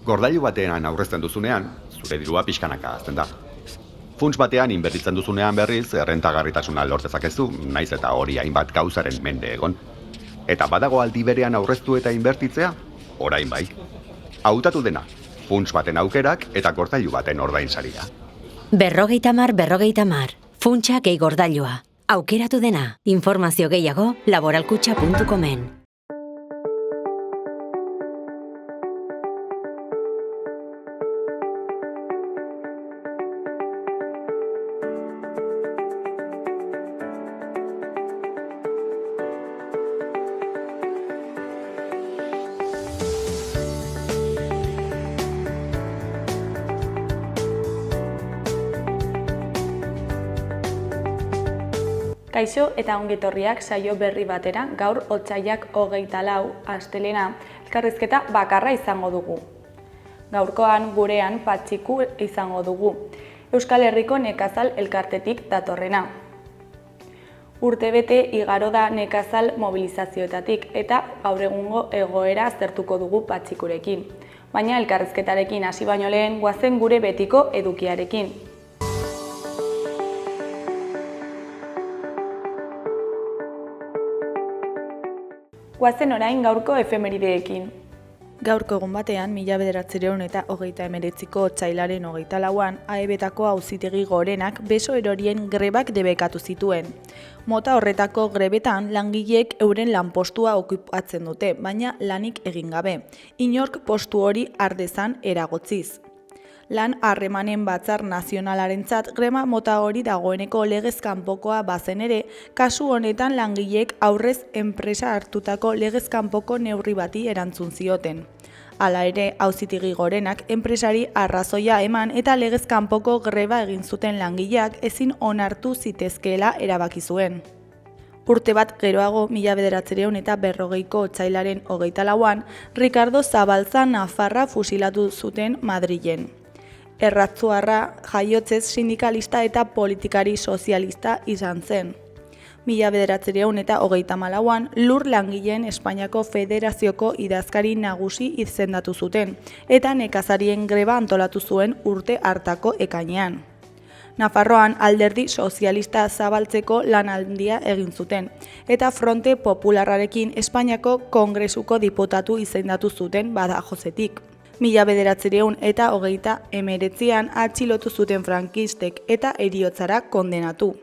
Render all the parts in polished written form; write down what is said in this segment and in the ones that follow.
Gordailu batean aurrezten duzunean, zure dirua pixkanaka hazten da. Funts batean inbertitzen duzunean berriz, errentagarritasuna lor dezakezu, naiz eta hori hainbat gauzaren mende egon. Eta badago aldi berean aurreztu eta inbertitzea, orain bai. Hautatu dena, funts baten aukerak eta gordailu baten ordainsaria. 50-50, funtsa gehi gordailua. Aukeratu dena, informazio gehiago laboralkutxa.comen. Kaixo eta ongetorriak saio berri batera, gaur otsailak 24 astelena, elkarrizketa bakarra izango dugu. Gaurkoan gurean Patxiku izango dugu, Euskal Herriko Nekazal elkartetik datorrena. Urtebete igaro da nekazal mobilizazioetatik eta gaur egungo egoera aztertuko dugu Patxikurekin. Baina elkarrizketarekin hasi baino lehen goazen gure betiko edukiarekin. Goazen orain gaurko efemerideekin. Gaurko egun batean, 1939ko otsailaren 24an, AEB-tako Auzitegi Gorenak beso erorien grebak debekatu zituen. Mota horretako grebetan langileek euren lanpostua okupatzen dute, baina lanik egin gabe. Inork postu hori har dezan eragotziz. Lan harremanen batzar nazionalarentzat greba mota hori dagoeneko legez kanpokoa bazen ere, kasu honetan langileek aurrez enpresa hartutako legez kanpoko neurri bati erantzun zioten. Hala ere, Auzitegi Gorenak enpresari arrazoia eman eta legez kanpoko greba egin zuten langileak ezin onartu zitezkeela erabaki zuen. Urte bat geroago, 1940ko otsailaren 24an, Ricardo Zabalza Nafarra fusilatu zuten Madrilen. Erratzuarra jaiotzez sindikalista eta politikari sozialista izan zen. 1934an Lur Langileen Espainiako Federazioko idazkari nagusi izendatu zuten eta nekazarien greba antolatu zuen urte hartako ekainean. Nafarroan alderdi sozialista zabaltzeko lan handia egin zuten eta Fronte Popularrarekin Espainiako Kongresuko diputatu izendatu zuten Badajozetik. 1939an atxilotu zuten frankistek eta heriotzara kondenatu.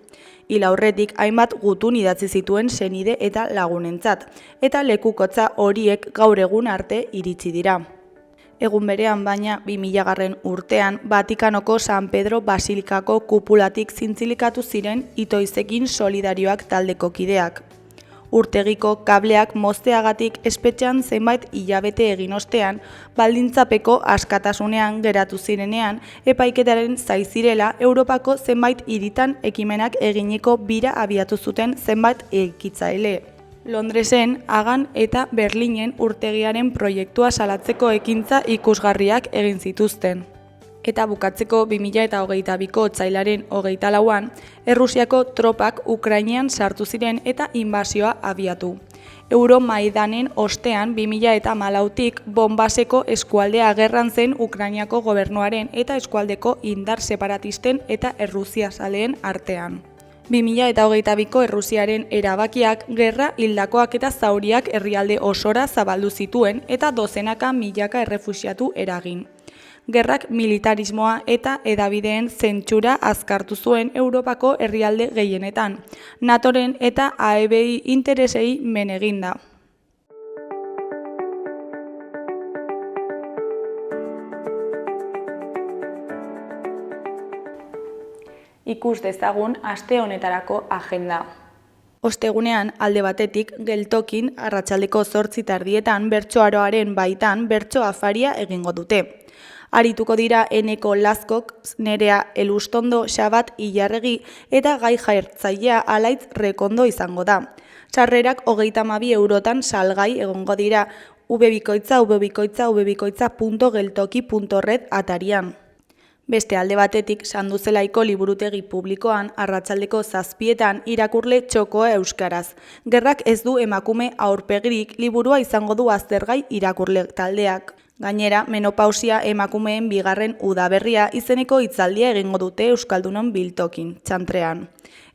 Hil aurretik hainbat gutun idatzi zituen senide eta lagunentzat, eta lekukotza horiek gaur egun arte iritsi dira. Egun berean baina 2000 urtean Vatikanoko San Pedro Basilikako kupulatik zintzilikatu ziren itoizekin solidarioak taldeko kideak. Urtegiko kableak mozteagatik espetxean zenbait hilabete egin ostean, baldintzapeko askatasunean geratu zirenean, epaiketaren zaizirela Europako zenbait hiritan ekimenak eginiko bira abiatu zuten zenbait ekitzaile. Londresen, Hagan eta Berlinen urtegiaren proiektua salatzeko ekintza ikusgarriak egin zituzten. Eta bukatzeko 2022ko otsailaren 24an, Errusiako tropak Ukrainean sartu ziren eta inbasioa abiatu. Euromaidanen ostean 2014tik Donbaseko eskualdea gerran zen Ukrainiako gobernuaren eta eskualdeko indar separatisten eta errusiazaleen artean. 2022ko Errusiaren erabakiak gerra hildakoak eta zauriak herrialde osora zabaldu zituen eta dozenaka milaka errefuxiatu eragin. Gerrak militarismoa eta hedabideen zentsura azkartu zuen Europako herrialde gehienetan, NATOren eta AEBi interesei men eginda. Ikus dezagun aste honetarako agenda. Ostegunean, alde batetik, geltokin arratsaldeko 8:00 bertsoaroaren baitan bertso afaria egingo dute. Arituko dira Eneko Lazkok, Nerea Elustondo Xabat Ilarregi eta gai jartzailea Alaitz Rekondo izango da. Sarrerak 32 eurotan salgai egongo dira www.geltoki.red atarian. Beste alde batetik, Sanduzelaiko liburutegi publikoan arratsaldeko 7:00 irakurle txokoa euskaraz. Gerrak ez du emakume aurpegirik liburua izango du aztergai irakurle taldeak. Gainera, menopausia emakumeen bigarren udaberria izeneko hitzaldia egingo dute Euskaldunon biltokin, txantrean.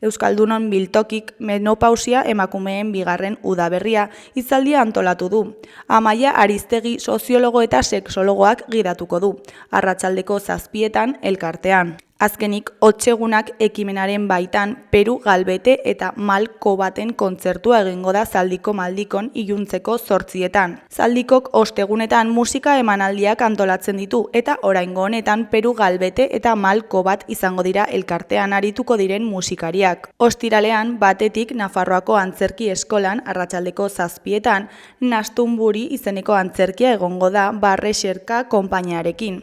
Euskaldunon biltokik menopausia emakumeen bigarren udaberria hitzaldia antolatu du. Amaia Aristegi soziologo eta sexologoak gidatuko du, arratsaldeko 7:00 elkartean. Azkenik, otsegunak ekimenaren baitan Peru Galbete eta Malko baten kontzertua egingo da Zaldiko Maldikon iluntzeko 8:00. Zaldikok ostegunetan musika emanaldiak antolatzen ditu eta oraingo honetan Peru Galbete eta Malko bat izango dira elkartean arituko diren musikariak. Ostiralean, batetik Nafarroako Antzerki Eskolan arratsaldeko 7:00 Nastunburi izeneko antzerkia egongo da Barre-Xerka konpainiarekin.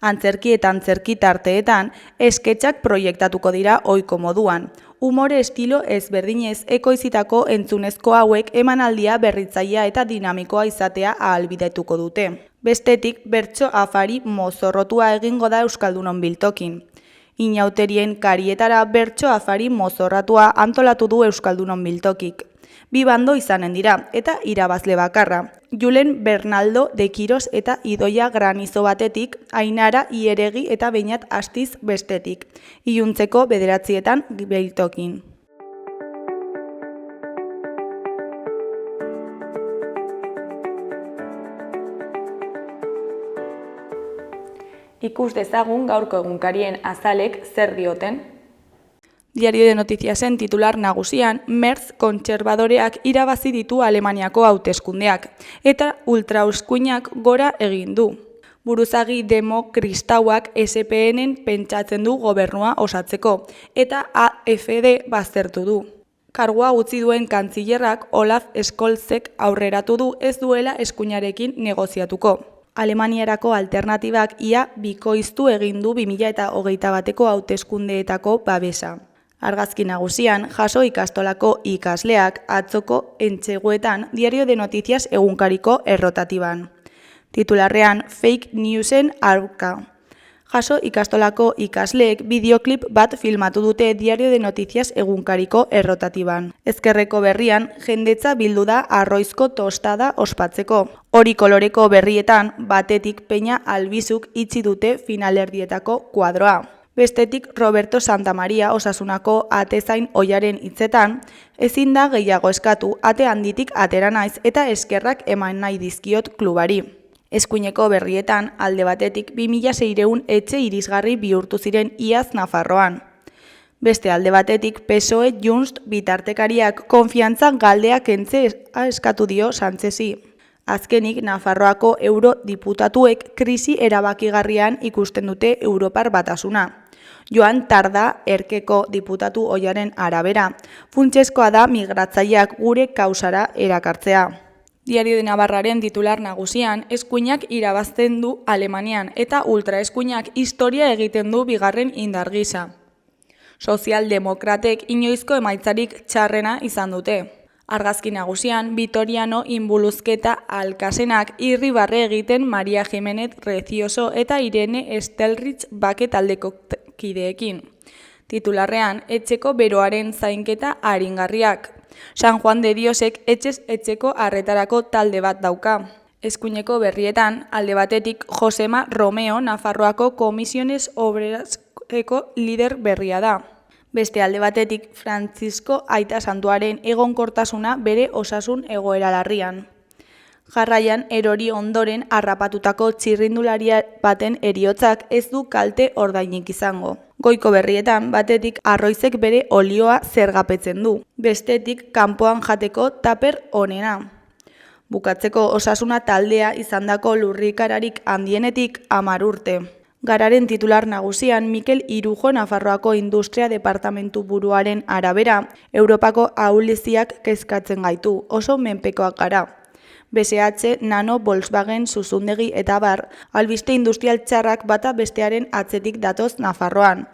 Antzerki eta antzerki tarteetan, esketxak proiektatuko dira ohiko moduan. Umore estilo ezberdinez ekoizitako entzunezko hauek emanaldia berritzailea eta dinamikoa izatea ahalbidetuko dute. Bestetik, bertso afari mozorrotua egingo da Euskaldunon biltokin. Inauterien karietara bertso afari mozorratua antolatu du Euskaldunon biltokik. Bi bando izanen dira, eta irabazle bakarra. Julen Bernaldo de Quiros eta Idoia Granizo batetik, Ainara Ieregi eta Beñat Astiz bestetik. Iluntzeko 9:00 biltokin. Ikus dezagun gaurko egunkarien azalek zer dioten. Diario de Noticiasen titular nagusian, Merz kontserbadoreak irabazi ditu Alemaniako hauteskundeak, eta ultrauskuinak gora egin du. Buruzagi demokristauak SPNen pentsatzen du gobernua osatzeko, eta AfD baztertu du. Kargua utzi duen kantzilerrak Olaf Scholzek aurreratu du ez duela eskuinarekin negoziatuko. Alemaniarako alternatibak ia bikoiztu egin du 2021ko hauteskundeetako babesa. Argazki nagusian, jaso ikastolako ikasleak atzoko entseguetan Diario de Noticias egunkariko errotatiban. Titularrean, fake newsen aurka. Jaso ikastolako ikasleek bideoklip bat filmatu dute Diario de Noticias egunkariko errotatiban. Ezkerreko berrian, jendetza bildu da arroizko tostada ospatzeko. Hori koloreko berrietan, batetik Peña Albizuk itxi dute finalerdietako kuadroa. Bestetik Roberto Santamaria osasunako atezain oiaren hitzetan, ezin da gehiago eskatu, ate handitik atera naiz eta eskerrak eman nahi dizkiot klubari. Eskuineko berrietan, alde batetik 2600 etxe irisgarri bihurtu ziren iaz Nafarroan. Beste alde batetik PSOE Junts bitartekariak konfiantza galdea kentzea eskatu dio Sánchezi. Azkenik, Nafarroako eurodiputatuek krisi erabakigarrian ikusten dute Europar Batasuna. Joan Tarda Erkeko diputatu ohiaren arabera, funtsezkoa da migratzaileak gure kausara erakartzea. Diario de Navarraren titular nagusian, eskuinak irabazten du Alemanian eta ultraeskuinak historia egiten du bigarren indargisa. Sozialdemokratek inoizko emaitzarik txarrena izan dute. Argazki nagusian, Vitoriano Inbuluzketa Alkasenak irribarre egiten Maria Jimenez Recioso eta Irene Estelrich bake taldeko kideekin. Titularrean, etxeko beroaren zainketa aringarriak. San Juan de Diosek etxez etxeko arretarako talde bat dauka. Eskuineko berrietan, alde batetik Josema Romeo Nafarroako Komisiones Obreraseko lider berria da. Beste alde batetik, Francisco Aita Santuaren egonkortasuna bere osasun egoera larrian. Jarraian, erori ondoren harrapatutako txirrindularia baten heriotzak ez du kalte ordainik izango. Goiko berrietan, batetik arroizek bere olioa zergapetzen du. Bestetik, kanpoan jateko taper onena. Bukatzeko osasuna taldea izandako lurrikararik handienetik 10 urte. Gararen titular nagusian Mikel Irujo Nafarroako Industria Departamentu buruaren arabera, Europako ahuleziak kezkatzen gaitu, oso menpekoak gara. BSH, Nano, Volkswagen, Zuzundegi eta bar, albiste industrial txarrak bata bestearen atzetik datoz Nafarroan.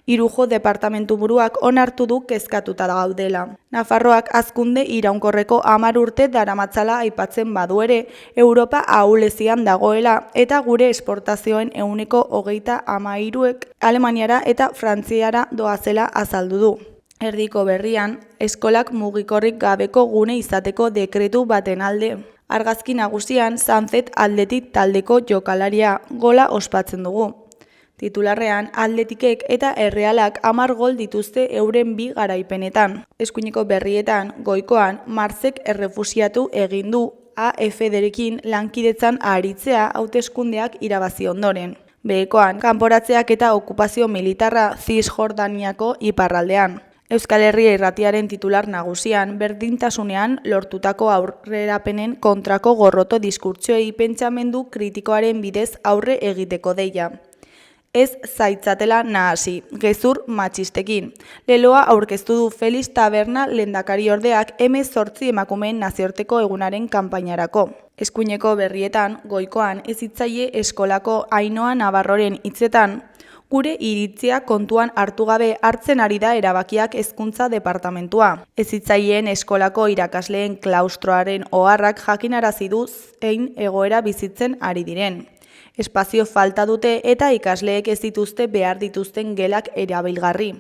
Irujo departamentu buruak onartu du kezkatuta gaudela. Nafarroak hazkunde iraunkorreko 10 urte daramatzala aipatzen badu ere, Europa ahulezian dagoela eta gure esportazioen 23% Alemaniara eta Frantziara doazela azaldu du. Erdiko berrian, eskolak mugikorrik gabeko gune izateko dekretu baten alde. Argazki nagusian Sunset Athletic taldeko jokalaria gola ospatzen dugu. Titularrean, Atletikek eta Errealak 10 gol dituzte euren bi garaipenetan. Eskuineko berrietan, goikoan, Marcek errefusiatu egin du AFDrekin lankidetzan aritzea hauteskundeak irabazi ondoren. Behekoan, kanporatzeak eta okupazio militarra Zisjordaniako iparraldean. Euskal Herria Irratiaren titular nagusian, berdintasunean lortutako aurrerapenen kontrako gorroto diskurtsoei pentsamendu kritikoaren bidez aurre egiteko deia. Ez zaitzatela nahasi, gezur matxistekin. Leloa aurkeztu du Felix Taberna lehendakariordeak 18 emakumeen nazioarteko egunaren kanpainarako. Eskuineko berrietan, goikoan, hezitzaile eskolako Ainhoa Navarroren hitzetan, gure iritzia kontuan hartu gabe hartzen ari da erabakiak hezkuntza departamentua. Hezitzaileen eskolako irakasleen klaustroaren oharrak jakinarazi du zein egoera bizitzen ari diren. Espazio falta dute eta ikasleek ez dituzte behar dituzten gelak erabilgarri.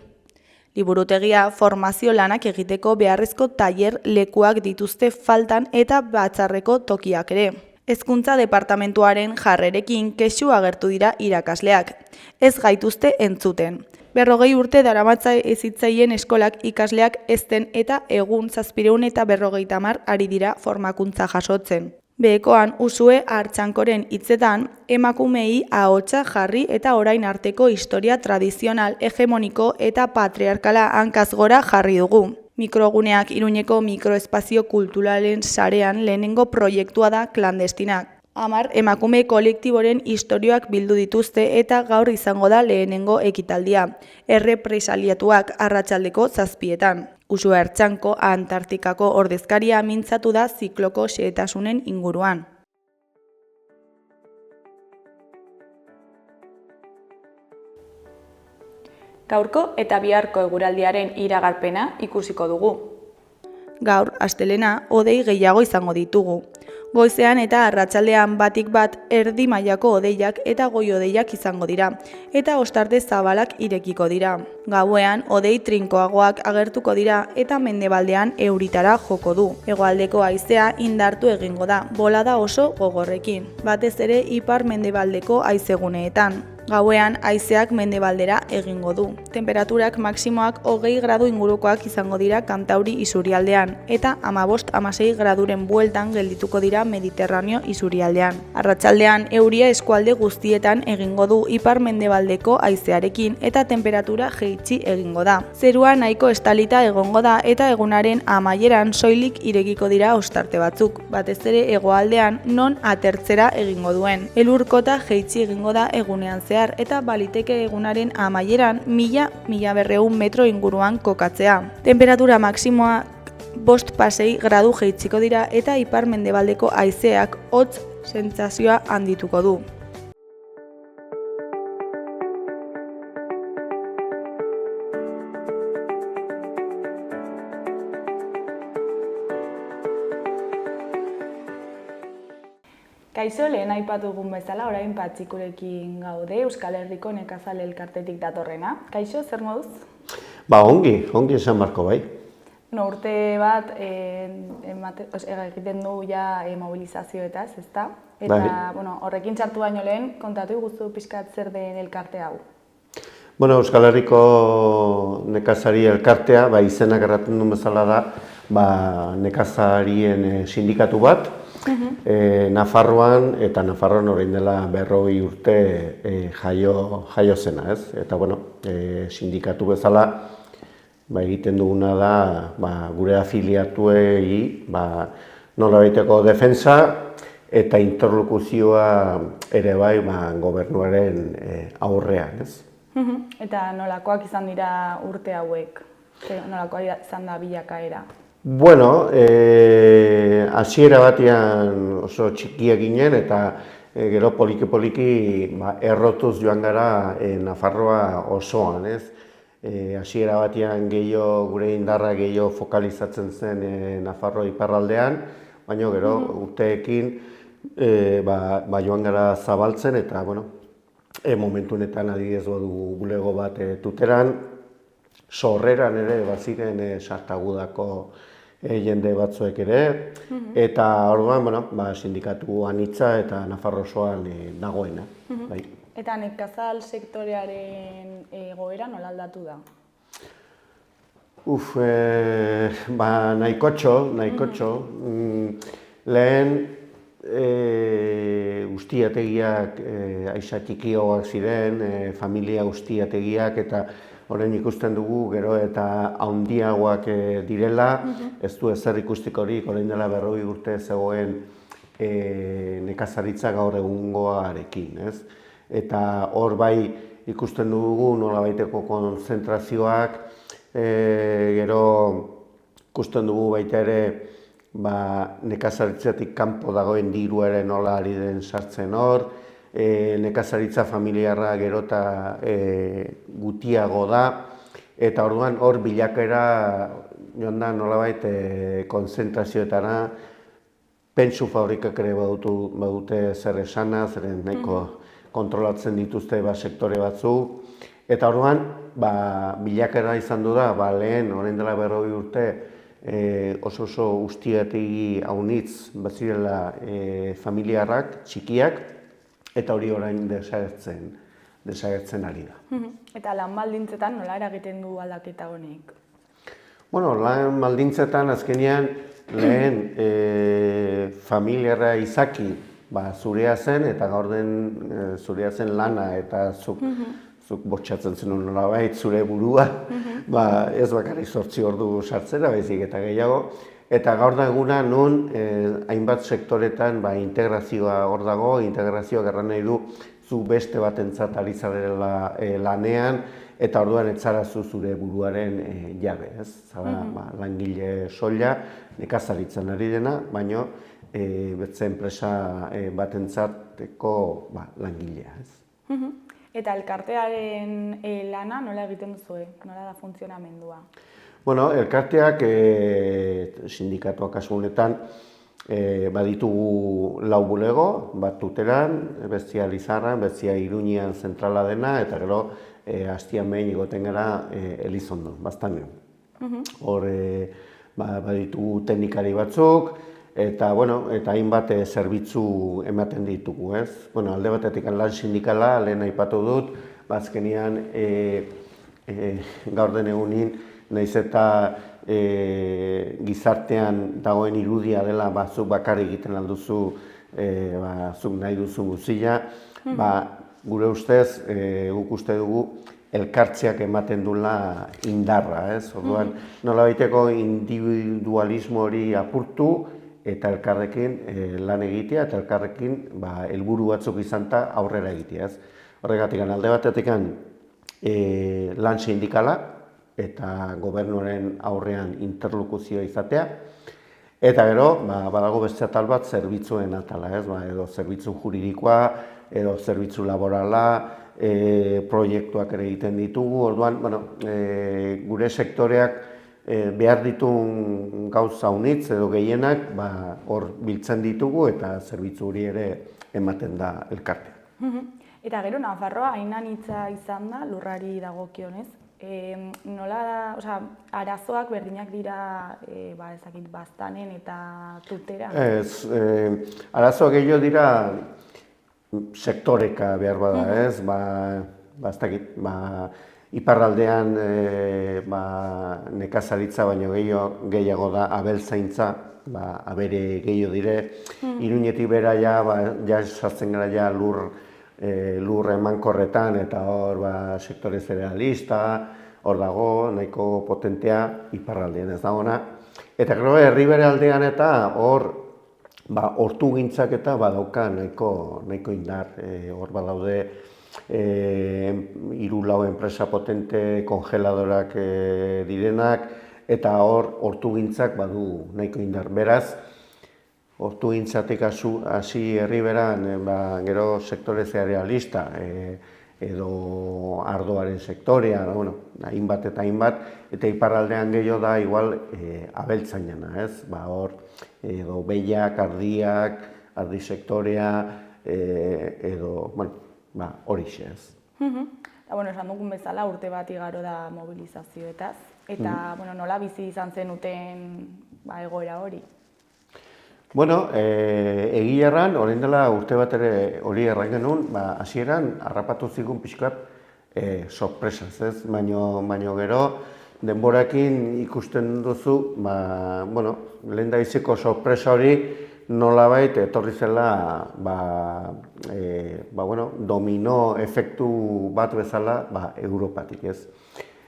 Liburutegia formazio lanak egiteko beharrezko tailer lekuak dituzte faltan eta batzarreko tokiak ere. Hezkuntza departamentuaren jarrerekin kexu agertu dira irakasleak. Ez gaituzte entzuten. 40 urte daramatza hezitzaileen eskolak ikasleak hezten eta egun 750 ari dira formakuntza jasotzen. Behekoan, Usue Artxankoren hitzetan, emakumei ahotsa jarri eta orain arteko historia tradizional, hegemoniko eta patriarkala hankaz gora jarri dugu. Mikroguneak Iruñeko mikroespazio kulturalen sarean lehenengo proiektua da Klandestinak. 10 emakume kolektiboren istorioak bildu dituzte eta gaur izango da lehenengo ekitaldia. Errepresaliatuak arratsaldeko 7:00. Usue Artxanko Antartikako ordezkaria mintzatu da zikloko xehetasunen inguruan. Gaurko eta biharko eguraldiaren iragarpena ikusiko dugu. Gaur, astelena, hodei gehiago izango ditugu. Goizean eta arratsaldean batik bat erdi mailako hodeiak eta goi-hodeiak izango dira, eta ostarte zabalak irekiko dira. Gauean, hodei trinkoagoak agertuko dira eta mendebaldean euritara joko du. Hegoaldeko haizea indartu egingo da, bolada oso gogorrekin, batez ere ipar-mendebaldeko haizeguneetan. Gauean haizeak mendebaldera egingo du. Temperaturak maksimoak 20 gradu ingurukoak izango dira Kantauri isurialdean eta 15-16 graduren bueltan geldituko dira Mediterraneo isurialdean. Arratsaldean euria eskualde guztietan egingo du ipar-mendebaldeko haizearekin eta temperatura jaitsi egingo da. Zerua nahiko estalita egongo da eta egunaren amaieran soilik irekiko dira ostarte batzuk, batez ere hegoaldean non atertzera egingo duen. Elurkota jaitsi egingo da egunean zehar eta baliteke egunaren amaieran 1000-1200 metro inguruan kokatzea. Temperatura maksimoa 5-6 gradu jaitsiko dira eta ipar-mendebaldeko haizeak hotz sentsazioa handituko du. Kaixo, lehen aipatu dugun bezala, orain Patxikurekin gaude, Euskal Herriko Nekazale Elkartetik datorrena. Kaixo, zer moduz? Ongi esan barko bai. Urte bat egiten du ja mobilizazioetaz, ezta? Eta horrekin txartu baino lehen, kontatu iguzu pixkat zer den elkarte hau. Euskal Herriko Nekazari Elkartea, izenak erraten duen bezala da, nekazarien sindikatu bat, Nafarroan, eta Nafarroan orain dela 40 urte jaio zena, ez? Eta, sindikatu bezala egiten duguna da gure afiliatuei nolabaiteko defensa eta interlokuzioa ere bai gobernuaren aurrean, ez? Eta nolakoak izan dira urte hauek? Nolakoa izan da bilakaera? Hasiera batean oso txikia ginen eta gero poliki-poliki errotuz joan gara Nafarroa osoan, ez? Hasiera batean gure indarra gehiago fokalizatzen zen Nafarroa iparraldean, baina gero urteekin joan gara zabaltzen eta, momentu honetan adibidez badu bulego bat Tuteran, Sorreran ere baziren Sartagudako jende batzuek ere, eta orduan, bueno, sindikatu anitza eta Nafarro osoan dagoena. Bai. Eta nekazal sektorearen egoera nola aldatu da? Nahikotxo. Lehen ustiategiak aiza txikioak ziren, familia ustiategiak, eta orain ikusten dugu gero eta handiagoak direla, ez du ezer ikustikorik, orain dela 40 urte zegoen nekazaritza gaur egungoarekin, ez? Eta hor bai ikusten dugu nolabaiteko konzentrazioak, gero ikusten dugu baita ere nekazaritzatik kanpo dagoen diru ere nola ari den sartzen hor, nekazaritza familiarra gero eta gutiago da, eta orduan hor bilakera joan da nolabait konzentrazioetara, pentsu fabrikak ere badute zer esana, zeren nahiko kontrolatzen dituzte sektore batzuk, eta orduan bilakera izan du da, lehen, orain dela 40 urte, oso ustiategi haunitz bazirela familiarrak, txikiak, eta hori orain desagertzen ari da. Eta lan baldintzetan nola eragiten du aldaketa honek? Bueno, lan baldintzetan azkenean lehen familiarra izaki zurea zen, eta gaur den zurea zen lana, eta zuk bortxatzen zenun nolabait zure burua, ez bakarrik 8 ordu sartzera, baizik eta gehiago. Eta gaur da eguna nun hainbat sektoretan integrazioa hor dago, integrazioak erran nahi du zu beste batentzat ari zarela lanean, eta orduan etzarazu zure buruaren jabe, ez? Zara langile soila, nekazaritzan ari dena, baino betze enpresa batentzateko langilea, ez? Eta elkartearen lana nola egiten duzue? Nola da funtzionamendua? Bueno, elkarteak sindikatuak kasu honetan baditugu 4 bulego, bat Tuteran, bestia Lizarran, bestia Iruñean zentrala dena, eta gero hastian behin igoten gara Elizondon, Baztanen. Hor baditugu teknikari batzuk, eta hainbat zerbitzu ematen ditugu, ez? Alde batetik lan sindikala, lehen aipatu dut, azkenean gaur den egunin, nahiz eta gizartean dagoen irudia dela zuk bakarrik egiten alduzu, zuk nahi duzu guztia, gure ustez, guk uste dugu, elkartzeak ematen duela indarra, ez? Orduan, nolabaiteko individualismo hori apurtu, eta elkarrekin lan egitea, eta elkarrekin helburu batzuk izanta aurrera egitea, ez? Horregatik, alde batetik lan sindikala, eta gobernuaren aurrean interlokuzioa izatea, eta gero, badago beste atal bat zerbitzuen atala, ez? Edo zerbitzu juridikoa, edo zerbitzu laborala, proiektuak ere egiten ditugu, orduan, gure sektoreak behar ditun gauza unitz edo gehienak hor biltzen ditugu eta zerbitzu hori ere ematen da elkartea. Eta gero, Nafarroa hain anitza izan da lurrari dagokionez. Nola da, arazoak berdinak dira Baztanen eta Tuteran? Ez, arazoak gehiago dira sektoreka behar bada, ez? Iparraldean nekazaritza baino gehiago da abeltzaintza, abere gehiago dire. Iruñetik bera ja sartzen gara lur emankorretan, eta hor sektore zerealista, hor dago, nahiko potentea iparraldean ez dagoena. Eta gero herribere aldean eta hor hortugintzak eta badauka nahiko indar, hor badaude 3-4 enpresa potente kongeladorak direnak, eta hor hortugintzak badu nahiko indar. Beraz, hortugintzatik hasi herriberan, gero sektore zerealista, edo ardoaren sektorea, hainbat eta hainbat, eta iparraldean gehiago da igual abeltzainana, ez? Hor, edo behiak, ardiak, ardi sektorea, edo, horixe ez. Esan dugun bezala urte bat igaro da mobilizazioetaz, eta nola bizi izan zenuten egoera hori. Bueno, egia erran, orain dela urte bat ere hori erran genuen, hasieran harrapatu zigun pixkat sorpresaz, ez? Baino gero, denborakin ikusten duzu, lehendabiziko sorpresa hori nolabait etorri zela domino efektu bat bezala Europatik, ez?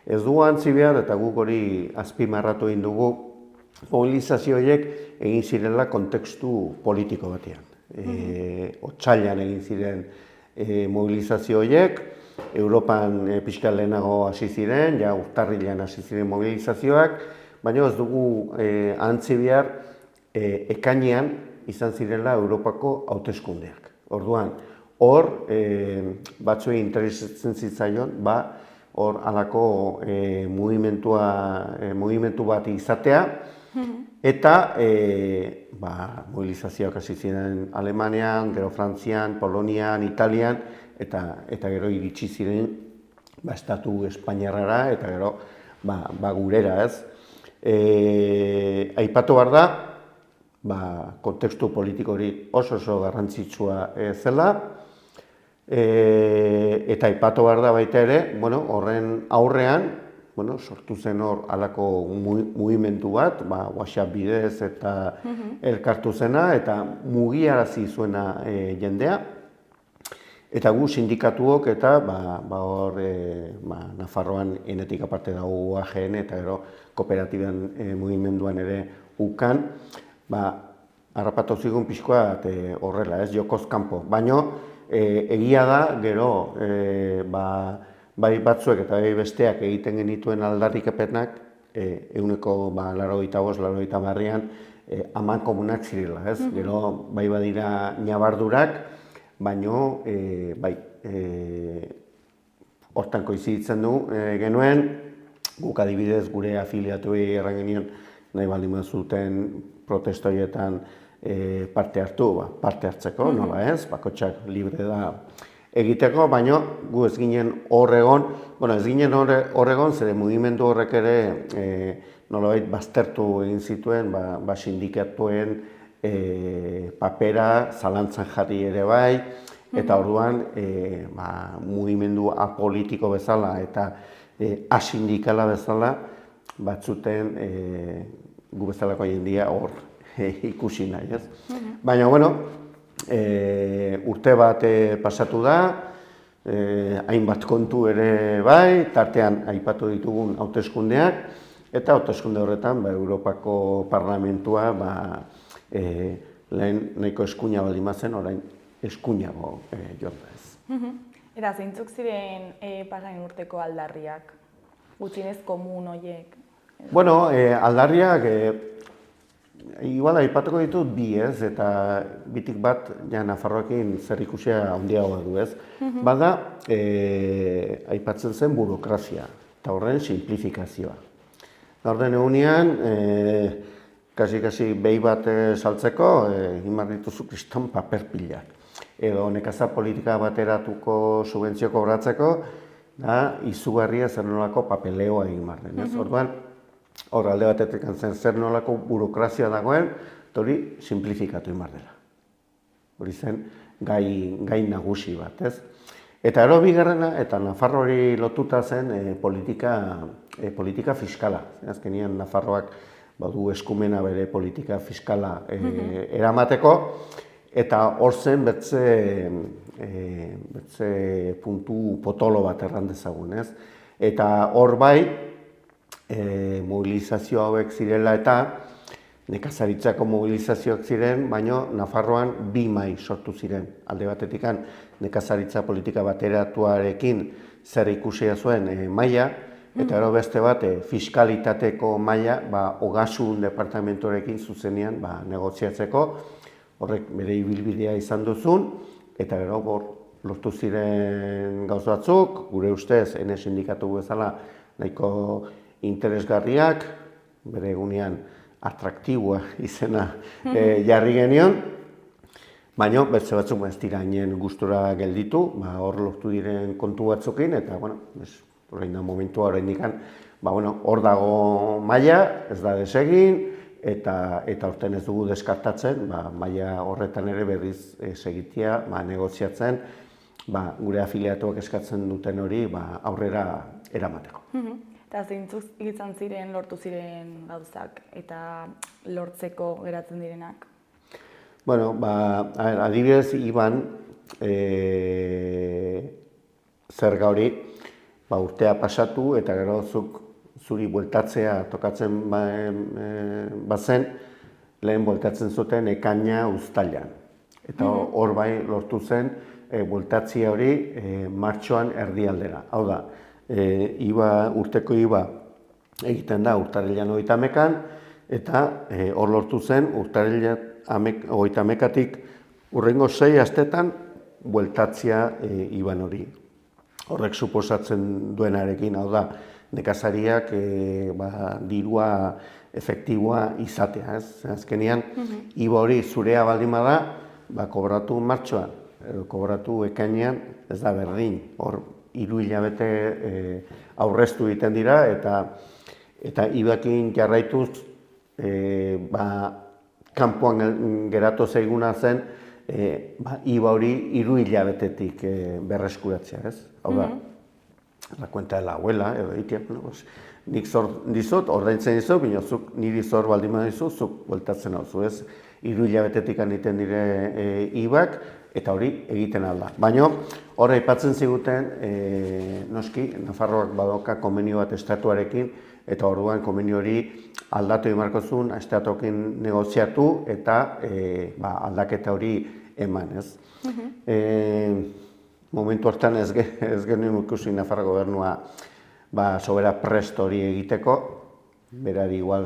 Ez dugu antzi behar, eta guk hori azpimarratu egin dugu, mobilizazio horiek egin zirela kontekstu politiko batean. Otsailean egin ziren mobilizazio horiek, Europan pixka lehenago hasi ziren, ja urtarrilean hasi ziren mobilizazioak, baina ez dugu antzi behar ekainean izan zirela Europako hauteskundeak. Orduan, hor batzuei interesatzen zitzaion, hor halako mugimendu bat izatea, eta mobilizazioak hasi ziren Alemanian, gero Frantzian, Polonian, Italian, eta gero iritsi ziren estatu Espainiarrara, eta gero gurera, ez. Aipatu behar da, kontekstu politiko hori oso garrantzitsua zela, eta aipatu behar da baita ere, horren aurrean, sortu zen hor halako mugimendu bat, WhatsApp bidez eta elkartu zena, eta mugiarazi zuena jendea. Eta gu sindikatuok eta hor Nafarroan enetik aparte dago UAGN eta gero kooperatiban mugimenduan ere ukan, harrapatu zigun pixkoa horrela, ez, jokoz kanpo. Baina egia da, gero, bai batzuek eta bai besteak egiten genituen aldarrikapenak, ehuneko 85-90an aman komunak zirela, ez? Gero, bai badira ñabardurak, baino, hortan koiziditzen du genuen, guk adibidez gure afiliatuei erran genion nahi baldin zuten protestoietan parte hartzeko, nola ez, bakotxak libre da egiteko, baino gu ez ginen horregon, zere mugimendu horrek ere nolabait baztertu egin zituen, sindikatuen papera zalantzan jarri ere bai, eta orduan mugimendu apolitiko bezala eta asindikala bezala batzuten gu bezalako jendia hor ikusi nahi, ez? Baina, urte bat pasatu da, hainbat kontu ere bai, tartean aipatu ditugun hauteskundeak, eta hauteskunde horretan Europako Parlamentua lehen nahiko eskuina baldin bazen, orain eskuinago joan da ez. Eta zeintzuk ziren pasain urteko aldarriak? Gutxienez komun horiek? Aldarriak, igual aipatuko ditut bi ez, eta bitik bat Nafarroakin zer ikusia handiagoa du ez. Bada, aipatzen zen burokrazia, eta horren simplifikazioa. Gaurden egunean, kasi behi bat saltzeko, imar dituzu kriston paper pilak. Edo nekazal politika bateratuko subentzio kobratzeko, izugarria zer nolako papeleoa egin marren. Orduan, hor alde batetik zen zer nolako burokrazia dagoen, hori simplifikatu egin dela. Hori zen gai nagusi bat, ez? Eta ero bigarrena, eta Nafarroari lotuta zen politika fiskala. Azkenean Nafarroak badu eskumena bere politika fiskala eramateko, eta hor zen betze puntu potolo bat erran dezagun, ez? Eta hor bai, mobilizazio hauek zirela eta nekazaritzako mobilizazioak ziren, baina Nafarroan bi mai sortu ziren. Alde batetikan nekazaritza politika bateratuarekin zer ikusia zuen maila, eta gero beste bat, fiskalitateko maila, Ogasun departamentorekin zuzenean negoziatzeko, horrek bere ibilbidea izan duzun, eta gero lortu ziren gauz batzuk, gure ustez, ene sindikatu bezala nahiko interesgarriak, bere egunean atraktiboa izena jarri genion, baina beste batzuk ez dira hainen gustura gelditu, hor lortu diren kontu batzukin, eta orain da momentua oraindik hor dago maila, ez da desegin, eta urten ez dugu deskartatzen, maila horretan ere berriz segitia, negoziatzen, gure afiliatuak eskatzen duten hori aurrera eramateko. Eta zeintzuk izan ziren lortu ziren gauzak eta lortzeko geratzen direnak? Bueno, adibidez, Iban, zerga hori, urtea pasatu eta gero zuri bueltatzea tokatzen bazen, lehen bueltatzen zuten ekaina uztailan. Eta hor bai lortu zen bueltatzea hori martxoan erdialdera. Hau da, urteko IVA egiten da urtarrilean 31-an, eta hor lortu zen urtarrilean 31-atik hurrengo 6 astetan bueltatzea IVA hori. Horrek suposatzen duenarekin, hau da, nekazariak dirua efektiboa izatea. Azkenean, IVA hori zurea baldin bada, kobratu martxoan, kobratu ekainean, ez da berdin. Hor, 3 hilabete aurreztu egiten dira, eta IVAkin jarraituz, kanpoan geratu zaiguna zen, IVA hori 3 hilabetetik berreskuratzea, ez? Hau da, la cuenta de la abuela, edo itia, nik zor dizut, ordaintzen dizut, baina zuk niri zor baldin badizu, zuk bueltatzen hau zu, ez? 3 hilabetetik egiten dire IVAk, eta hori egiten alda. Baina, hor aipatzen ziguten, noski, Nafarroak badoka konbenio bat estatuarekin, eta orduan konbenio hori aldatu emarko zuen, estatuekin negoziatu eta aldaketa hori eman, ez? Momentu hortan ez genuen ikusi Nafarro gobernua sobera prest hori egiteko, berari igual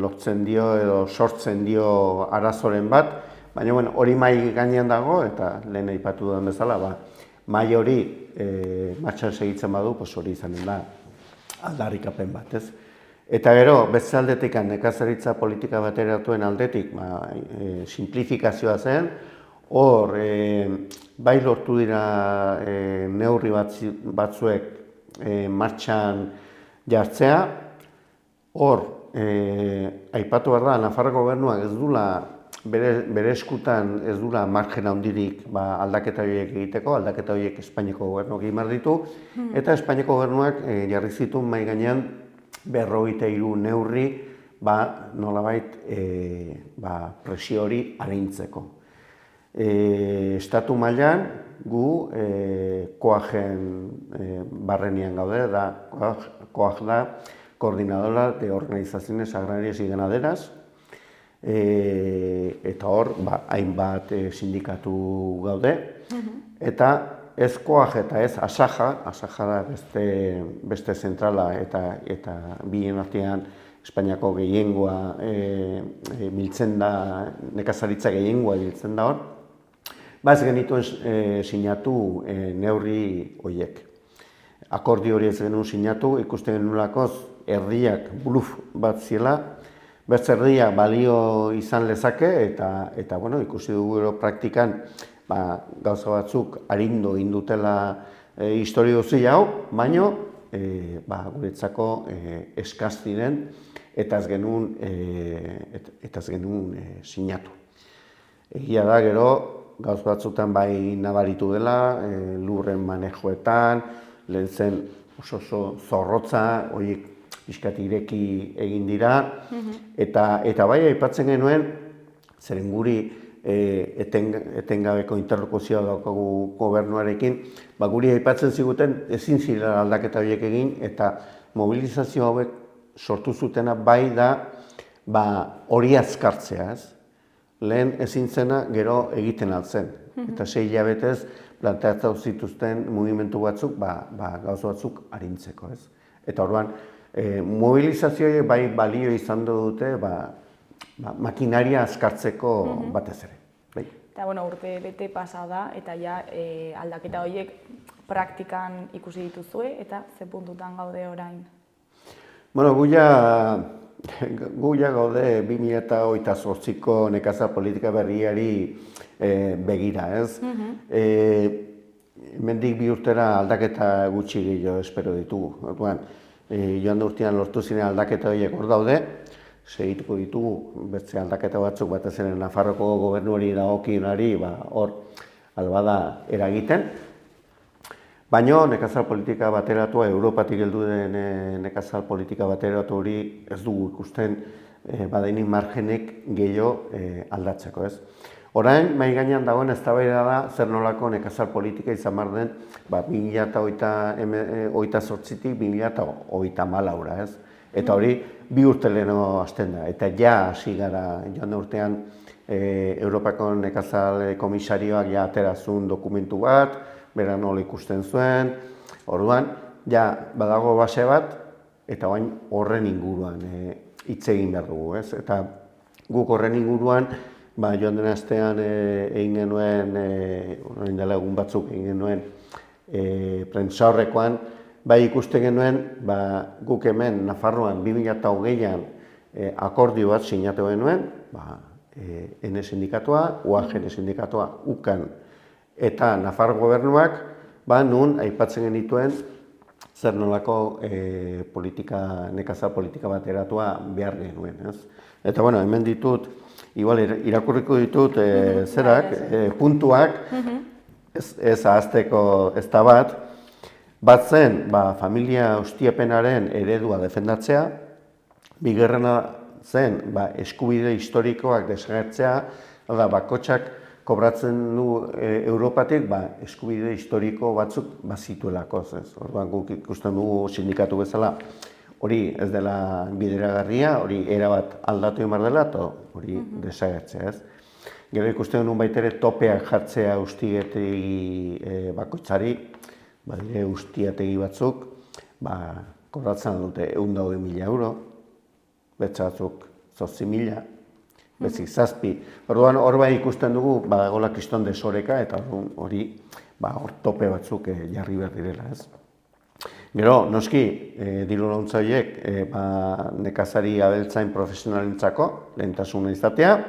lotzen dio edo sortzen dio arazoren bat, baina hori mai gainean dago eta lehen aipatu duen bezala, mai hori martxan segitzen badu, hori izanen da aldarrikapen bat, ez? Eta gero, beste aldetik, nekazaritza politika bateratuen aldetik, simplifikazioa zen, hor, bai lortu dira neurri batzuek martxan jartzea, hor, aipatu behar da, Nafarroko gobernuak ez dula, bere eskutan ez dula margen handirik aldaketa horiek egiteko, aldaketa horiek Espainiako gobernuak egin behar ditu, eta Espainiako gobernuak jarri zituen mahai gainean 53 neurri nolabait presio hori arintzeko. Estatu mailan gu COAG-en barrenean gaude, COAG da Coordinadora de Organizaciones Agrarias y Ganaderas, eta hor, hainbat sindikatu gaude, eta ez COAG eta ez ASAJA da beste zentrala eta bien artean Espainiako gehiengoa biltzen da, nekazaritza gehiengoa biltzen da hor, ez genituen sinatu neurri horiek. Akordio hori ez genuen sinatu, ikusten genuelakoz erdiak bluf bat ziela, bertze erdia balio izan lezake eta ikusi dugu praktikan gauza batzuk arindu indutela historio guztia hau, baino guretzako eskaz ziren eta ez genuen sinatu. Egia da gero gauz batzutan bai nabaritu dela, lurren manejoetan, lehen zen oso zorrotza, horiek pixkat ireki egin dira, eta bai aipatzen genuen, zeren guri etengabeko interlokuzioa daukagu gobernuarekin, guri aipatzen ziguten ezin zirela aldaketa horiek egin, eta mobilizazio hauek sortu zutena bai da hori azkartzea, ez? Lehen ezin zena gero egiten altzen, eta 6 hilabetez planteatzen zituzten mugimendu batzuk, gauza batzuk arintzeko, ez? Eta orduan, mobilizazioa bai balio izan dute makinaria azkartzeko batez ere. Eta urte bete pasa da eta ja aldaketa horiek praktikan ikusi dituzue eta ze puntutan gaude orain? Gu ja gaude 2028ko nekazal politika berriari begira, ez? Hemendik 2 urtera aldaketa gutxi gehiago espero ditugu. joan urtean lortu ziren aldaketa horiek hor daude, segituko ditugu beste aldaketa batzuk batez ere Nafarroko gobernuari dagokionari hor albada eragiten. Baina nekazal politika bateratua, Europatik heldu den nekazal politika bateratu hori ez dugu ikusten badainik margenek gehiago aldatzeko, ez? Orain, mahai gainean dagoen eztabaida da zer nolako nekazal politika izan behar den 2028-tik 2034-ra, ez? Eta hori, 2 urte lehenago hasten da, eta ja hasi gara joan urtean Europako nekazal komisarioak ja aterazun dokumentu bat, bera nola ikusten zuen, orduan, ja badago base bat, eta bain horren inguruan hitz egin behar dugu, ez? Eta guk horren inguruan, joan den astean egin genuen, orain dela egun batzuk egin genuen prentsaurrekoan, ikusten genuen, guk hemen Nafarroan 2020an akordio bat sinatu genuen, N sindikatua, UAGN sindikatua, UKAN eta Nafar gobernuak, nun aipatzen genituen zer nolako nekazal politika bateratua behar genuen. Eta hemen ditut, igual irakurriko ditut puntuak, ez ahazteko ez da bat zen familia ustiapenaren eredua defendatzea, bigarrena zen eskubide historikoak desagertzea, bakotxak kobratzen du Europatik eskubide historiko batzuk bazituelako. Orduan guk ikusten dugu sindikatu bezala hori ez dela bideragarria, hori erabat aldatu behar dela, eta hori desagertzea. Gero ikusten duen baitere topeak jartzea ustietegi bakoitzari, badire ustiategi batzuk, kobratzen dute 120.000 euro, betza batzuk 8.000, betzik 7. Orduan hor ikusten dugu badagoela kriston desoreka eta hori hor tope batzuk jarri behar direla. Gero, noski, diru laguntza horiek nekazari abeltzain profesionalentzako lehentasuna izatea,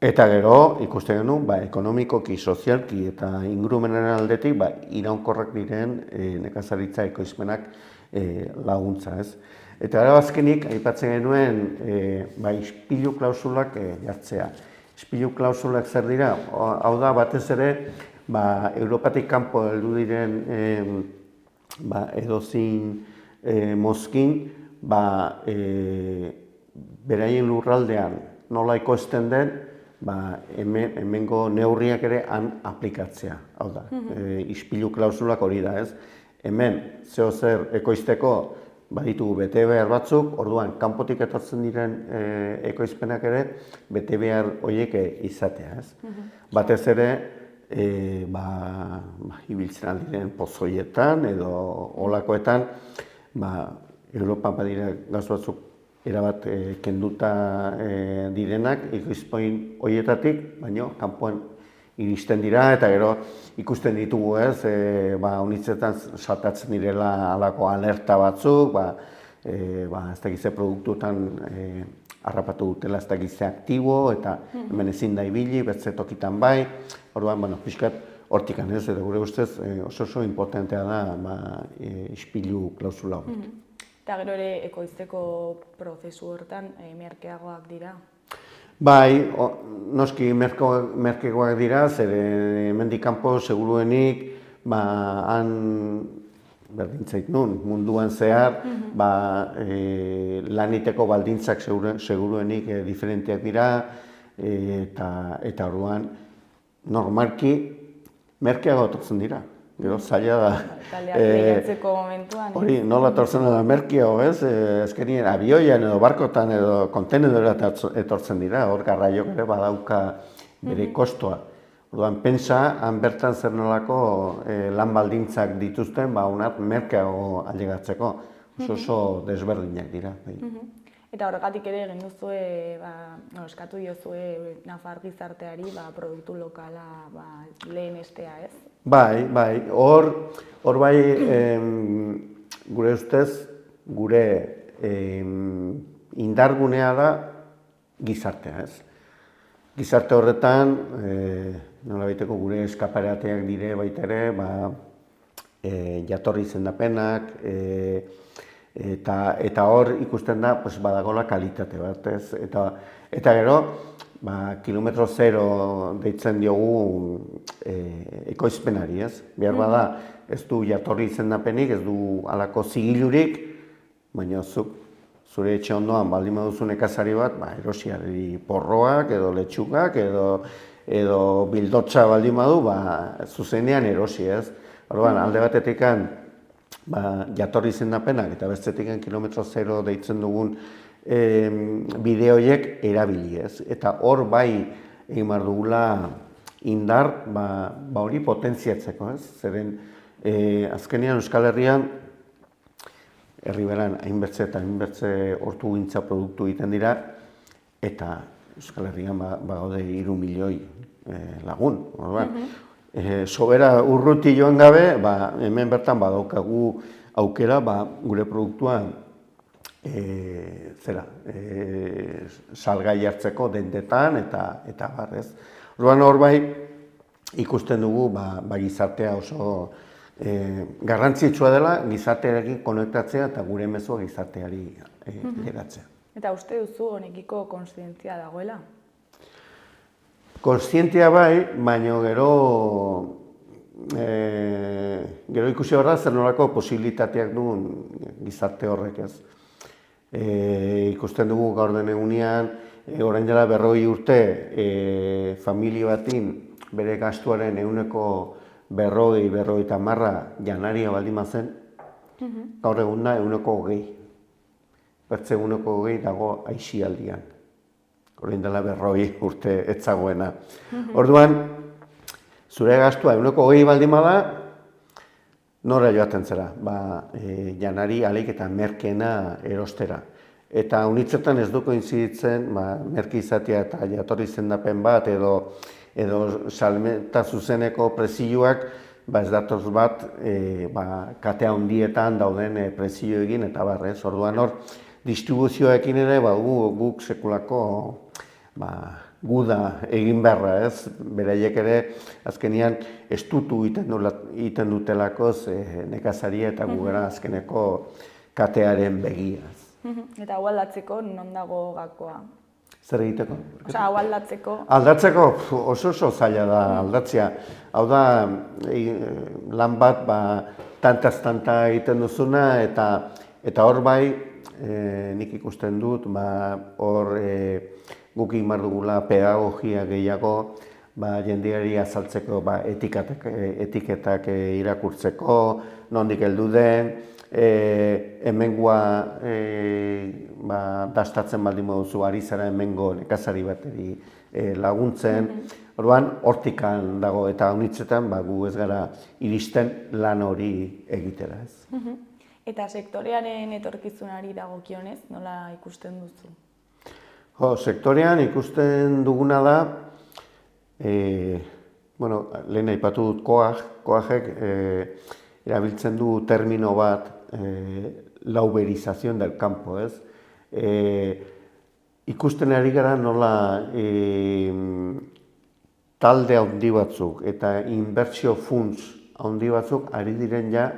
eta gero ikusten genuen ekonomikoki, sozialki eta ingurumenen aldetik iraunkorrak diren nekazaritza ekoizpenak laguntza. Eta gara azkenik, aipatzen genuen ispilu klausulak jartzea. Ispilu klausulak zer dira? Hau da, batez ere, Europatik kanpo heldu diren edozin mozkin, beraien lurraldean nola ekoizten den, hemengo neurriak ere han aplikatzea. Hau da, ispilu klausulak hori da, ez? Hemen, zeo zer ekoizteko, baditugu bete behar batzuk, orduan, kanpotik etortzen diren ekoizpenak ere, bete behar horiek izatea, ez? Batez ere, ibiltzen aldiren pozoietan edo olakoetan, Europa badira gaz batzuk erabat kenduta direnak, ekoizpoin horietatik, baina kanpoan iristen dira, eta gero ikusten ditugu unitzetan saltatzen direla alako alerta batzuk, ez dakize produktuetan harrapatu dutela ez dakize aktibo, eta hemen ezin da ibili, betze tokitan bai, orduan, pixkat hortikan ez, eta gure ustez oso importantea da ispilu klausula hori. Eta gero ere ekoizteko prozesu hortan merkeagoak dira? Bai, noski merkegoak dira, zer hemendik kanpo seguruenik, han berdintzait nun, munduan zehar, laniteko baldintzak seguruenik diferenteak dira, eta orduan normalki merkeago etortzen dira. Gero zaila da. Taldeak lehiatzeko momentuan. Hori, nola etortzen da merkeo, ez? Ezkenien abioian edo barkotan edo kontenedora etortzen dira, hor garraiok ere badauka bere kostoa. Orduan, pentsa, han bertan zer nolako lan baldintzak dituzten, honat merkeago ailegatzeko. Oso desberdinak dira. Eta horregatik ere egin duzue, eskatu diozue Nafar gizarteari produktu lokala lehenestea, ez? Bai, hor bai, gure ustez, gure indargunea da gizartea, ez? Gizarte horretan, nola baiteko gure eskaparateak dire baita ere, jatorri izendapenak, eta hor ikusten da badagola kalitate bat, ez? Eta gero, kilometro zero deitzen diogu ekoizpenari, ez? Behar bada, ez du jatorri izendapenik, ez du halako zigilurik, baina zure etxe ondoan baldin baduzu nekazari bat, erosiari porroak, edo letxugak, edo bildotxa baldin badu, zuzenean erosi, ez? Orduan, alde batetikan, jatorri izendapenak eta bestetikan kilometro zero deitzen dugun bideoiek erabili, ez? Eta hor bai egin behar dugula indar, hori potentziatzeko, ez? Zeren, azkenean Euskal Herrian, herriberan hainbertze eta hainbertze hortugintza produktu egiten dira, eta Euskal Herrian bagaude 3 milioi lagun. Sobera urruti joan gabe, hemen bertan badaukagu aukera gure produktua salgai hartzeko dendetan eta barrez. Orduan hor bai ikusten dugu gizartea oso garrantzitsua dela gizartearekin konektatzea eta gure mezua gizarteari geratzea. Eta uste duzu honekiko kontzientzia dagoela? Kontzientzia bai, baina gero ikusi behar da zer nolako posibilitateak duen gizarte horrek, ez. Ikusten dugu gaur den egunean, orain dela 40 urte, familia batin bere gastuaren 40-50 janaria baldin bazen, gaur egun da 20. Bertze 20 dago aisialdian. Orain dela 40 urte etzagoena. Orduan, zure gastua 20 baldin bada, nora joaten zera, janari alik eta merkena erostera. Eta unitzetan ez duko inziditzen, merke izatea eta jatorri izendapen bat edo salmenta zuzeneko prezioak, ez datoz bat katea handietan dauden prezio egin eta barrez. Orduan hor, distribuzioekin ere guk sekulako guda egin beharra, ez? Beraiek ere azkenian estutu egiten dutelakoz nekazaria eta gugera azkeneko katearen begiaz. Eta hau aldatzeko non dago gakoa? Zer egiteko? Osa, hau aldatzeko? Aldatzeko oso zaila da aldatzea. Hau da, lan bat tantaz-tanta egiten duzuna eta hor bai, nik ikusten dut, hor guk egin behar dugula pedagogia gehiago, jendeari azaltzeko etiketak irakurtzeko, nondik heldu den, hemengoa dastatzen baldin moduzu ari zara hemengo nekazari bateri laguntzen. Orduan, hortikan dago eta honitzetan gu ez gara iristen lan hori egitera, ez. Eta sektorearen etorkizunari dagokionez, nola ikusten duzu? Sektorean ikusten duguna da, lehen aipatu dut koajek erabiltzen du termino bat, la uberización del campo, ez? Ikusten ari gara nola talde handi batzuk eta inbertsio funts handi batzuk ari diren ja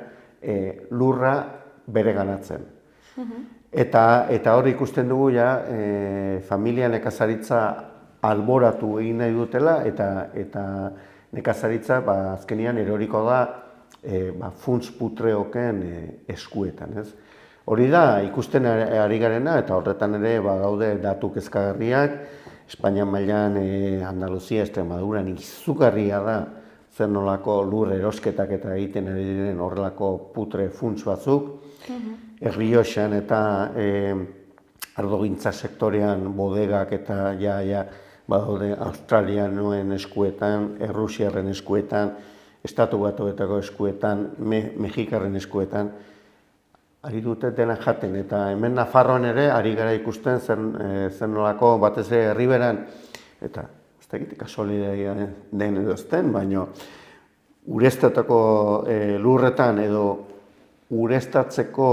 lurra bere ganatzen. Eta hor ikusten dugu ja familia nekazaritza alboratu egin nahi dutela eta nekazaritza azkenian eroriko da funts putreoken eskuetan, ez? Hori da ikusten ari garena eta horretan ere gaude datu kezkagarriak, Espainia mailan Andaluzia, Extremaduran izugarria da zer nolako lur erosketak eta egiten ari diren horrelako putre funts batzuk. Errioxan eta ardogintza sektorean bodegak eta badaude Australianoen eskuetan, Errusiarren eskuetan, Estatu Batuetako eskuetan, Mexikarren eskuetan, ari dute dena jaten eta hemen Nafarroan ere ari gara ikusten zen nolako batez ere herriberan eta ez da egite kasualitatea den edo ezten, baina ureztatako lurretan edo ureztatzeko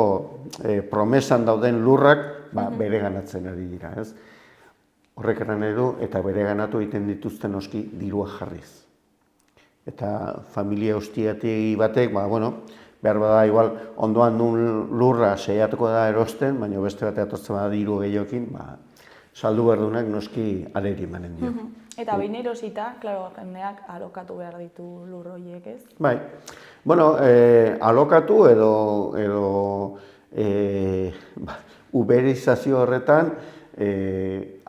promesan dauden lurrak bere ganatzen ari dira, ez? Horrek eran edo eta bere ganatu egiten dituzten oski dirua jarriz. Eta familia ustiategi batek, behar bada igual ondoan duen lurra seiatuko da erosten, baina beste batean atortzen bada diru gehiokin, saldu berdunak noski aleri emanen dio. Eta behin erosita, klaro, jendeak alokatu behar ditu lur horiek, ez? Bai, alokatu edo uberizazio horretan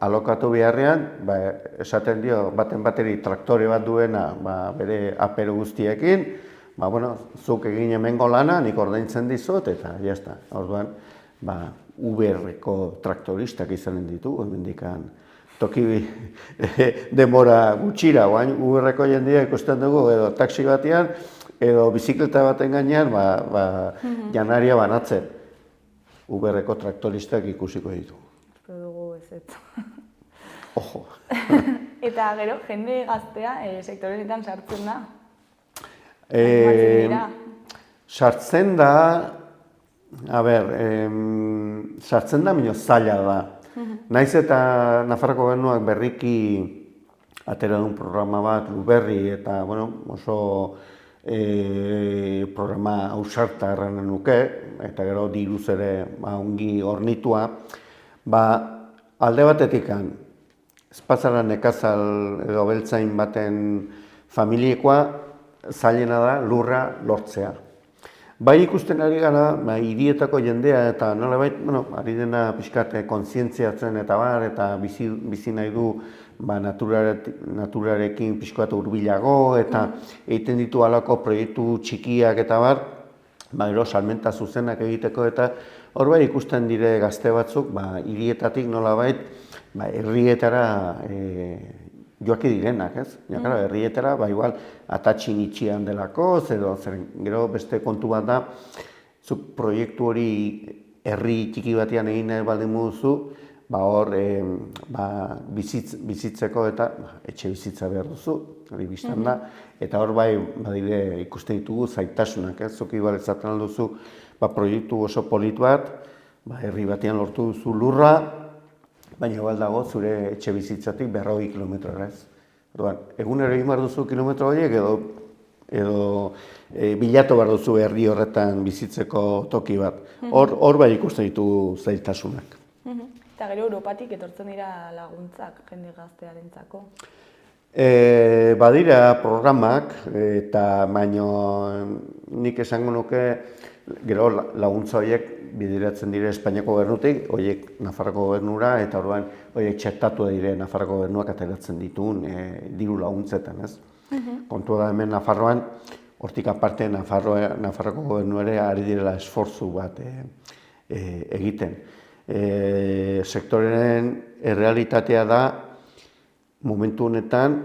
alokatu beharrean, esaten dio, baten bateri traktore bat duena bere apero guztiekin, zuk egin hemengo lana, nik ordaintzen dizut, eta jazta. Orduan, Uberreko traktoristak izanen ditu, hemendikan toki denbora gutxira, Uberreko jendea ikusten dugu, edo taxi batean, edo bizikleta baten gainean, janaria banatzen. Uberreko traktoristak ikusiko ditu. Espero dugu ez. Ojo. Eta gero, jende gaztea sektore honetan sartzen da? Sartzen da, sartzen da, minio zaila da. Naiz eta Nafarroko Gobernuak berriki atera duen programa bat, Uberri, eta oso programa ausarta erranen nuke, eta gero diruz ere ongi hornitua, alde batetikan, espazara nekazal edo beltzain baten familiekoa zailena da lurra lortzea. Bai ikusten ari gara, hirietako jendea eta nolabait, ari dena pixkat kontzientziatzen eta bizi nahi du naturarekin pixkat hurbilago eta egiten ditu halako proiektu txikiak eta gero salmenta zuzenak egiteko eta hor bai ikusten dire gazte batzuk, hirietatik nolabait, herrietara joaki direnak, ez? Herrietara, igual, atatxin itxian delako, gero beste kontu bat da, zuk proiektu hori herri txiki batean egin nahi baldin duzu, hor bizitzeko eta etxe bizitza behar duzu, hori biztan da, eta hor bai ikusten ditugu zaitasunak, ez? Zuk igual ezaten alduzu proiektu oso polit bat, herri batean lortu duzu lurra, baina igual dago zure etxe bizitzatik 100 kilometrora, ez? Egunero egin behar duzu kilometro horiek edo bilatu behar duzu herri horretan bizitzeko toki bat. Hor bai ikusten ditugu zailtasunak. Eta gero Europatik etortzen dira laguntzak jende gaztearentzako? Badira programak, eta baino nik esango nuke gero laguntza horiek bideratzen dire Espainiako Gobernutik, horiek Nafarroko Gobernura, eta orduan horiek txertatu dire Nafarroko Gobernuak ateratzen dituen diru laguntzetan, ez? Kontua da hemen Nafarroan, hortik aparte Nafarroko Gobernuare ari direla esfortzu bat egiten. Sektoreen errealitatea da, momentu honetan,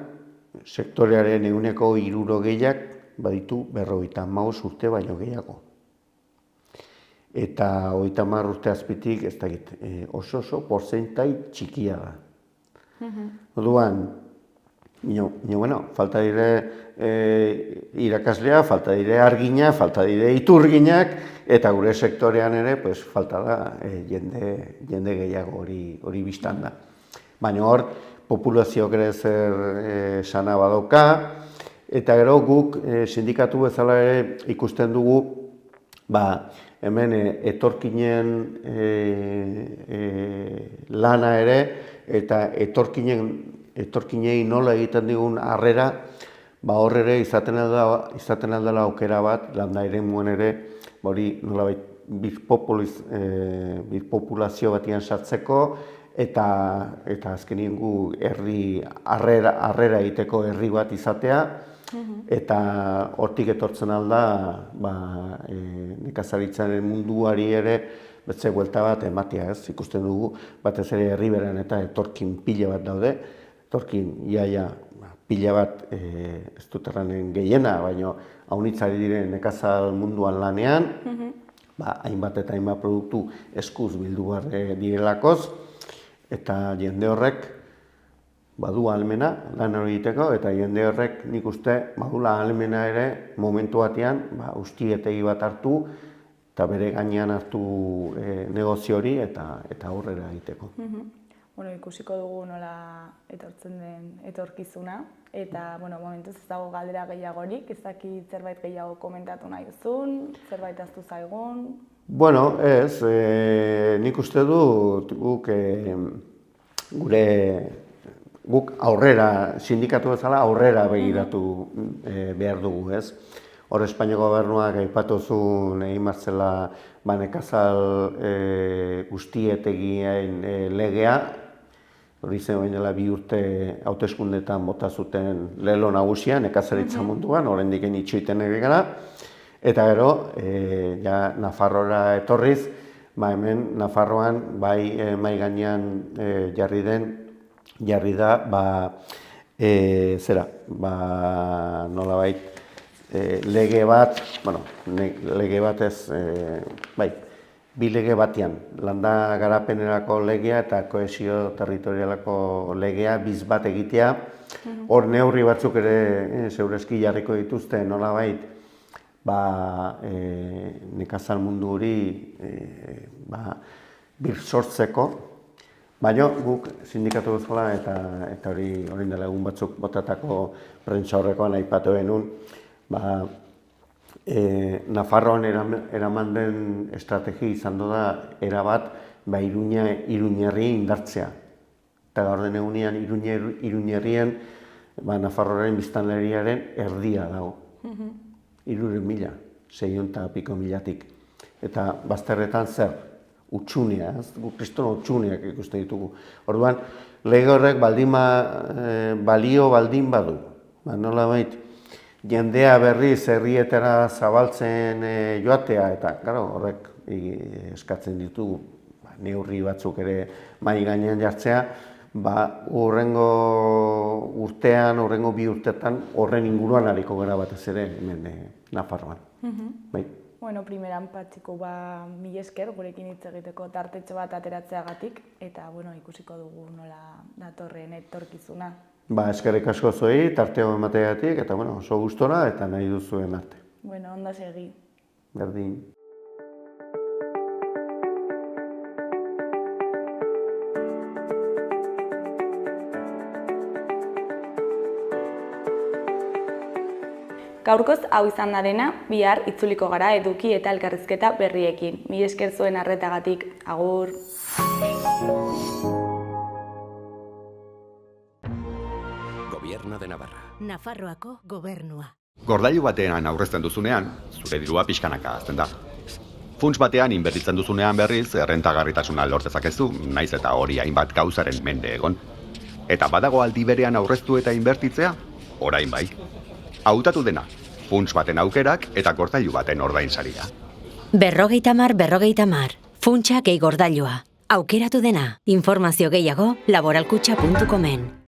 sektorearen ehuneko 60 baditu 55 urte baino gehiago. Eta 30 urte azpitik, ez dakit, oso porzentai txikia da. Orduan, falta dire irakaslea, falta dire argina, falta dire iturginak, eta gure sektorean ere, falta da jende gehiago hori biztan da. Baina hor, populazio ere zer sana badauka, eta gero guk sindikatu bezala ere ikusten dugu, hemen etorkinen lana ere, eta etorkinei nola egiten digun harrera, hor ere izaten aldela aukera bat, landa eremuen ere, hori nolabait bizpopulazio batian sartzeko, eta azkenien gu herri harrera egiteko herri bat izatea, eta hortik etortzen alda nekazaritzaren munduari ere betze buelta bat ematea, ez? Ikusten dugu, batez ere herriberan eta etorkin pila bat daude, etorkin iaia pila bat ez dut erranen gehiena, baina haunitzari diren nekazal munduan lanean, hainbat eta hainbat produktu eskuz bildu behar direlakoz, eta jende horrek badu ahalmena lan hori egiteko, eta jende horrek nik uste badula ahalmena ere momentu batean ustietegi bat hartu eta bere gainean hartu negozio hori eta aurrera egiteko. Ikusiko dugu nola etortzen den etorkizuna. Eta, momentuz ez dago galdera gehiagorik, ez dakit zerbait gehiago komentatu nahi duzun, zerbait ahaztu zaigun. Ez, nik uste dut guk aurrera, sindikatu bezala aurrera begiratu behar dugu, ez? Hor Espainiako gobernuak aipatu zuen egin martzela nekazal guztietegien legea, hori zen bain dela 2 urte hauteskundetan bota zuten lelo nagusia nekazaritza munduan, oraindik itxoiten ere gara, eta gero, Nafarroara etorriz, hemen Nafarroan bai mai gainean jarri da, nolabait, lege bat, lege bat ez, bi lege batean, landa garapenerako legea eta kohesio territorialako legea biz bat egitea. Hor neurri batzuk ere zeurezki jarriko dituzte nolabait nekazal mundu hori birsortzeko, baina guk sindikatu bezala eta hori orain dela egun batzuk botatako prentsa horrekoan aipatu genuen, Nafarroan eraman den estrategia izan da erabat Iruñerri indartzea. Eta gaur den egunean Iruñerrien Nafarroaren biztanleriaren erdia dago. 300.000, 600 piko milatik. Eta bazterretan zer? Utxunea, kriston utxuneak ikusten ditugu. Orduan, lege horrek balio baldin badu. Nolabait, jendea berriz herrietara zabaltzen joatea, eta horrek eskatzen ditugu neurri batzuk ere mahai gainean jartzea, hurrengo urtean, hurrengo 2 urtetan, horren inguruan hariko gara batez ere hemen Nafarroan. Primeran Patxiko mila esker gurekin hitz egiteko tartetxo bat ateratzeagatik, eta ikusiko dugu nola datorren etorkizuna. Eskerrik asko zuei, tarteo emateagatik, eta oso gustora eta nahi duzuen arte. Ondo segi. Berdin. Gaurkoz hau izan da dena, bihar itzuliko gara eduki eta elkarrizketa berriekin. Mila esker zuen arretagatik. Agur! Gobierno de Navarra. Nafarroako gobernua. Gordailu batean aurrezten duzunean, zure dirua pixkanaka hazten da. Funts batean inbertitzen duzunean berriz, errentagarritasuna lor dezakezu, naiz eta hori hainbat gauzaren mende egon. Eta badago aldi berean aurreztu eta inbertitzea, orain bai. Hautatu dena, funts baten aukerak eta gordailu baten ordainsaria. 50-50, funtsa gehi gordailua. Aukeratu dena, informazio gehiago laboralkutxa.comen.